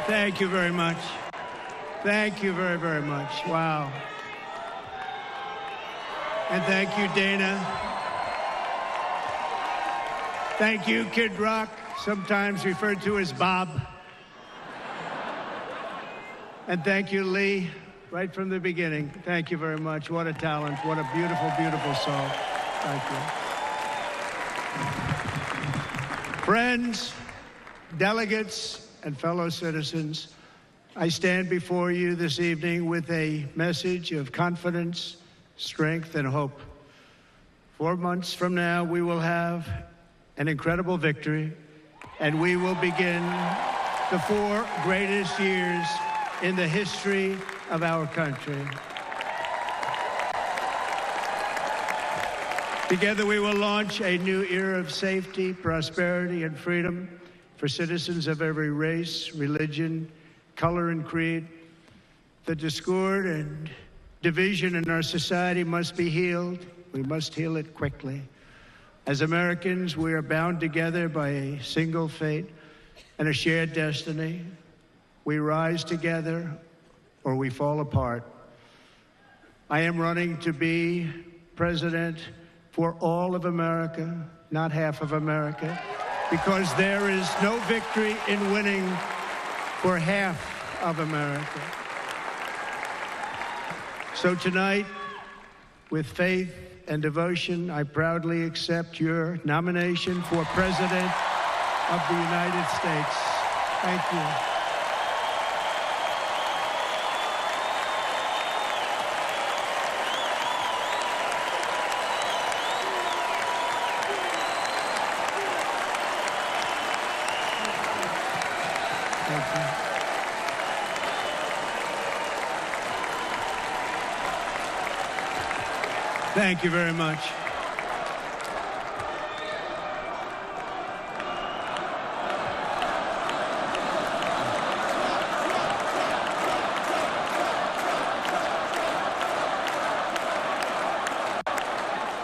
Thank you very much. Thank you very, very much. Wow. And thank you, Dana. Thank you, Kid Rock, sometimes referred to as Bob. And thank you, Lee, right from the beginning. Thank you very much. What a talent. What a beautiful, beautiful song. Thank you. Friends, delegates, and fellow citizens, I stand before you this evening with a message of confidence, strength, and hope. 4 months from now, we will have an incredible victory, and we will begin the 4 greatest years in the history of our country. Together, we will launch a new era of safety, prosperity, and freedom for citizens of every race, religion, color, and creed. The discord and division in our society must be healed. We must heal it quickly. As Americans, we are bound together by a single fate and a shared destiny. We rise together or we fall apart. I am running to be president for all of America, not half of America, because there is no victory in winning for half of America. So tonight, with faith and devotion, I proudly accept your nomination for President of the United States. Thank you. Thank you very much.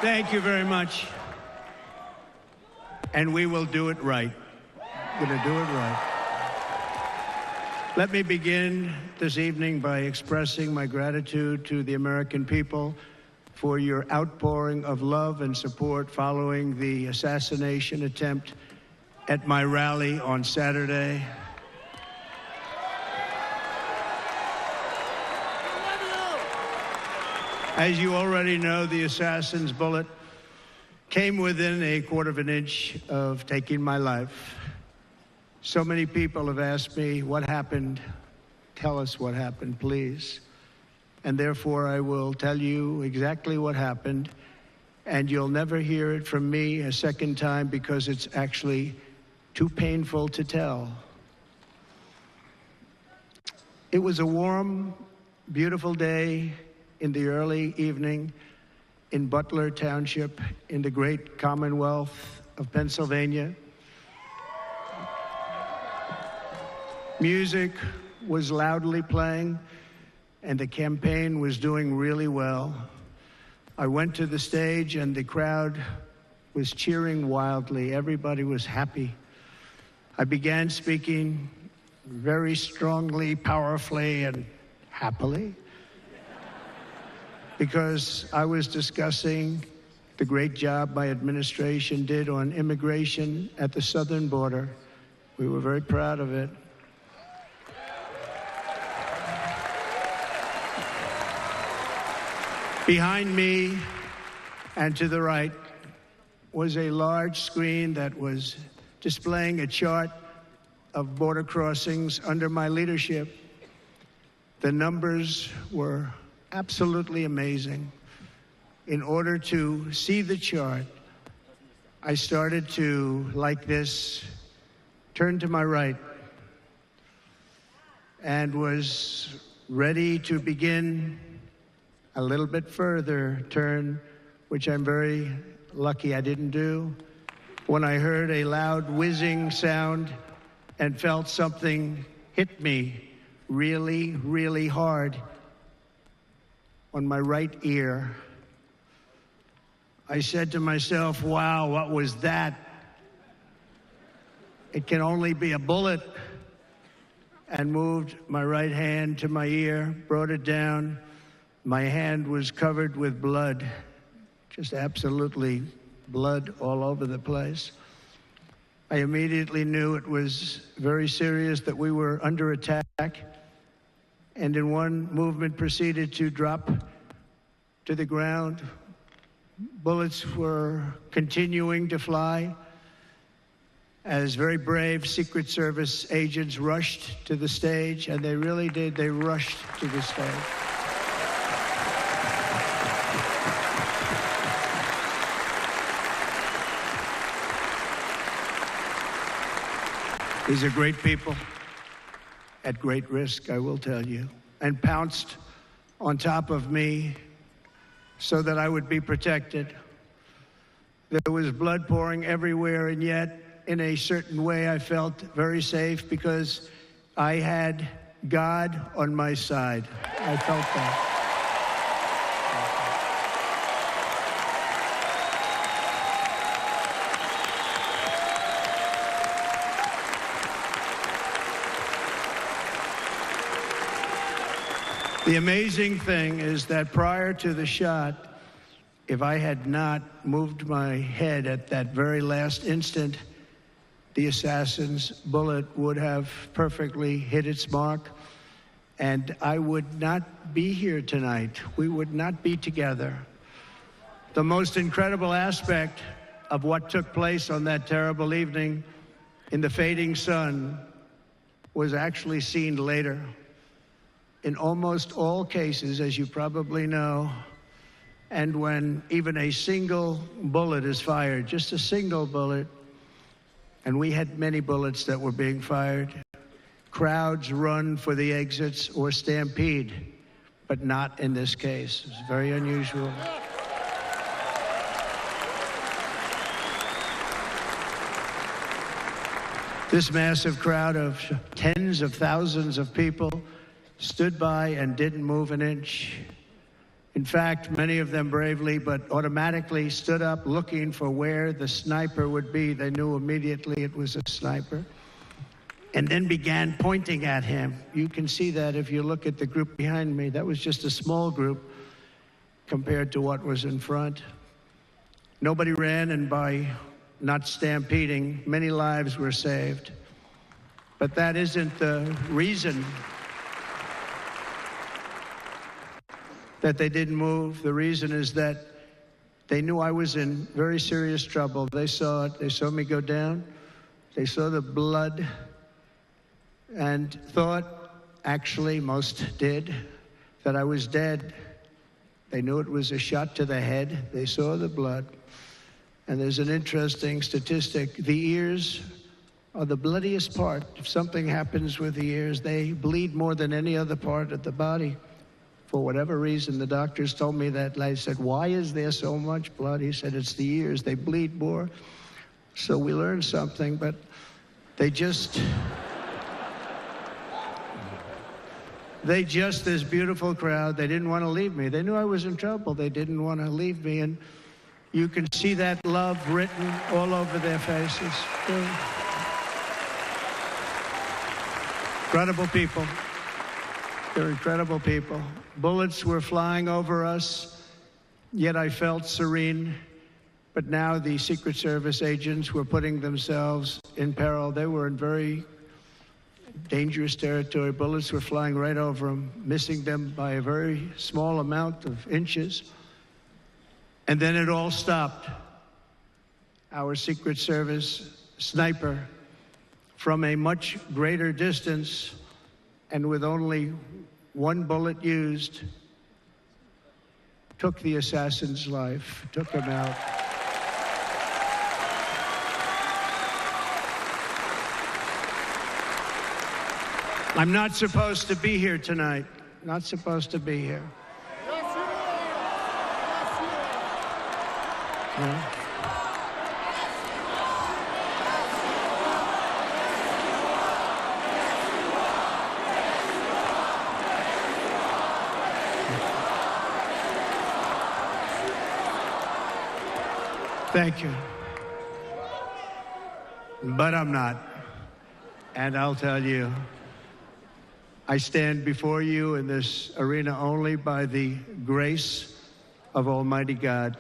Thank you very much. And we will do it right. We're going to do it right. Let me begin this evening by expressing my gratitude to the American people for your outpouring of love and support following the assassination attempt at my rally on Saturday. As you already know, the assassin's bullet came within a quarter of an inch of taking my life. So many people have asked me, what happened? Tell us what happened, please. And therefore, I will tell you exactly what happened, and you'll never hear it from me a second time because it's actually too painful to tell. It was a warm, beautiful day in the early evening in Butler Township in the great Commonwealth of Pennsylvania. Music was loudly playing, and the campaign was doing really well. I went to the stage, and the crowd was cheering wildly. Everybody was happy. I began speaking very strongly, powerfully, and happily, because I was discussing the great job my administration did on immigration at the southern border. We were very proud of it. Behind me and to the right was a large screen that was displaying a chart of border crossings under my leadership. The numbers were absolutely amazing. In order to see the chart, I started to, like this, turn to my right and was ready to begin a little bit further turn, which I'm very lucky I didn't do, when I heard a loud whizzing sound and felt something hit me really, really hard on my right ear. I said to myself, wow, what was that? It can only be a bullet. and moved my right hand to my ear, brought it down. My hand was covered with blood, just absolutely blood all over the place. I immediately knew it was very serious, that we were under attack, and in one movement proceeded to drop to the ground. Bullets were continuing to fly as very brave Secret Service agents rushed to the stage, and they really did. They rushed to the stage. These are great people at great risk, I will tell you, and pounced on top of me so that I would be protected. There was blood pouring everywhere, and yet, in a certain way, I felt very safe because I had God on my side. I felt that. The amazing thing is that prior to the shot, if I had not moved my head at that very last instant, the assassin's bullet would have perfectly hit its mark, and I would not be here tonight. We would not be together. The most incredible aspect of what took place on that terrible evening in the fading sun was actually seen later. In almost all cases, as you probably know, and when even a single bullet is fired, just a single bullet, and we had many bullets that were being fired, crowds run for the exits or stampede, but not in this case. It's very unusual. This massive crowd of tens of thousands of people stood by and didn't move an inch. In fact, many of them bravely, but automatically stood up looking for where the sniper would be. They knew immediately it was a sniper, and then began pointing at him. You can see that if you look at the group behind me. That was just a small group compared to what was in front. Nobody ran, and by not stampeding, many lives were saved. But that isn't the reason that they didn't move. The reason is that they knew I was in very serious trouble. They saw it. They saw me go down. They saw the blood and thought, actually most did, that I was dead. They knew it was a shot to the head. They saw the blood. And there's an interesting statistic. The ears are the bloodiest part. If something happens with the ears, they bleed more than any other part of the body. For whatever reason, the doctors told me that. I said, why is there so much blood? He said, it's the ears. They bleed more. So we learned something, but they just, this beautiful crowd, they didn't want to leave me. They knew I was in trouble. They didn't want to leave me. And you can see that love written all over their faces. Incredible people. They're incredible people. Bullets were flying over us, yet I felt serene. But now the Secret Service agents were putting themselves in peril. They were in very dangerous territory. Bullets were flying right over them, missing them by a very small amount of inches. And then it all stopped. Our Secret Service sniper, from a much greater distance and with only one bullet used, took the assassin's life, took him out. I'm not supposed to be here tonight. Not supposed to be here. Yes, you are. Yes, you are. Yeah. Thank you. But I'm not. And I'll tell you, I stand before you in this arena only by the grace of Almighty God.